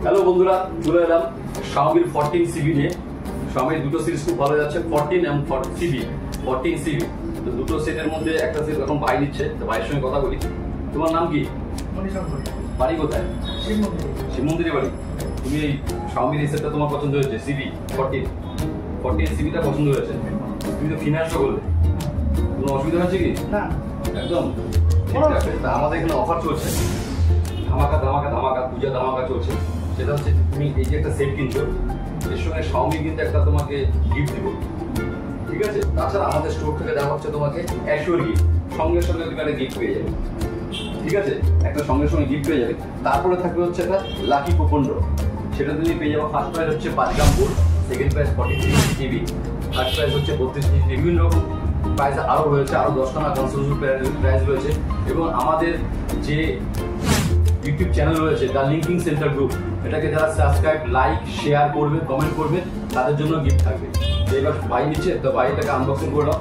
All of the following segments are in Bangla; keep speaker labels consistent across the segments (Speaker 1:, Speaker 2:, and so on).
Speaker 1: হ্যালো বন্ধুরা, চলে এলাম Xiaomi 14 CB নিয়ে। Xiaomi দুটো সিরিজ খুব ভালো যাচ্ছে, 14 এবং 14 CB। তো দুটো সেটের মধ্যে একটা সেট এখন ভাই নিচ্ছে, তো ভাইয়ের সঙ্গে কথা বলি। তোমার নাম কি? বাড়ি কোথায়? শিব মন্দিরে বাড়ি। তুমি এই Xiaomi এই সেটটা তোমার পছন্দ হয়েছে? CB 14 CBটা পছন্দ হয়েছে। তুমি তো ফিনান্সও করলে, কোনো অসুবিধা হচ্ছে কি?
Speaker 2: না,
Speaker 1: একদম ঠিক আছে। তা আমাদের এখানে অফার চলছে, ধামাকা ধামাকা ধামাকা, পূজা ধামাকা চলছে। সেটা হচ্ছে তুমি এই যে একটা সেট কিনছো, এর সঙ্গে Xiaomi কিন্তু একটা তোমাকে গিফট দিব, ঠিক আছে? তাছাড়া আমাদের স্টোর থেকে দেওয়া হচ্ছে তোমাকে অ্যাশিওর গিফট, সঙ্গে সঙ্গে তুমি একটা গিফট পেয়ে যাবে, ঠিক আছে? একটা সঙ্গে সঙ্গে গিফট পেয়ে যাবে। তারপরে থাকবে হচ্ছে একটা লাকি কুপন ড্র, সেটা তুমি পেয়ে যাবো। ফার্স্ট প্রাইজ হচ্ছে 5 গ্রাম gold, second prize 43 GB, third prize হচ্ছে 32 GB। বিভিন্ন রকম প্রাইস আরও রয়েছে, আরও 10টা না কনসোল প্রাইস রয়েছে। এবং আমাদের যে ইউটিউব চ্যানেল রয়েছে দ্য লিঙ্কিং সেন্টার গ্রুপ, এটাকে যারা সাবস্ক্রাইব, লাইক, শেয়ার করবে, কমেন্ট করবে, তাদের জন্য গিফট থাকবে। এবার ভাই নিচ্ছে, তো ভাই এটাকে আনবক্সিং করে দাও।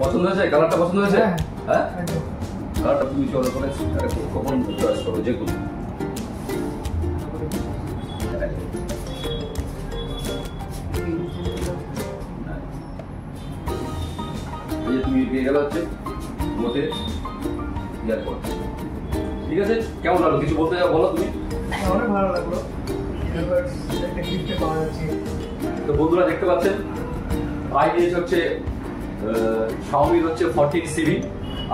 Speaker 1: পছন্দ হয়েছে? কালারটা পছন্দ হয়েছে? হ্যাঁ, কালারটা তুমি চলো করে কখন চয়েস করো, যে কোনো। এই যে তুমি পেয়ে গেল হচ্ছে মোটে ইয়ারপড, ঠিক আছে? কেমন লাগলো? কিছু বলতে যাও, বলো তুমি।
Speaker 2: অনেক ভালো লাগলো, একটা গিফট পাওয়া যাচ্ছে।
Speaker 1: তো বন্ধুরা দেখতে পাচ্ছেন, ভাই নিয়েছে হচ্ছে Xiaomi হচ্ছে 14 CB।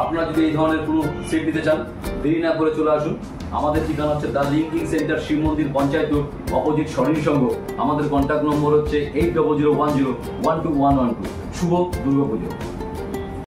Speaker 1: আপনারা যদি এই ধরনের কোনো সেট নিতে চান, দেরি না করে চলে আসুন। আমাদের ঠিকানা হচ্ছে দ্য লিঙ্কিং সেন্টার, শিব মন্দির, পঞ্চায়েত রোড, অপোজিট স্বর্ণী সংঘ। আমাদের কন্ট্যাক্ট নম্বর হচ্ছে 8001012112। শুভ দুর্গাপুজো।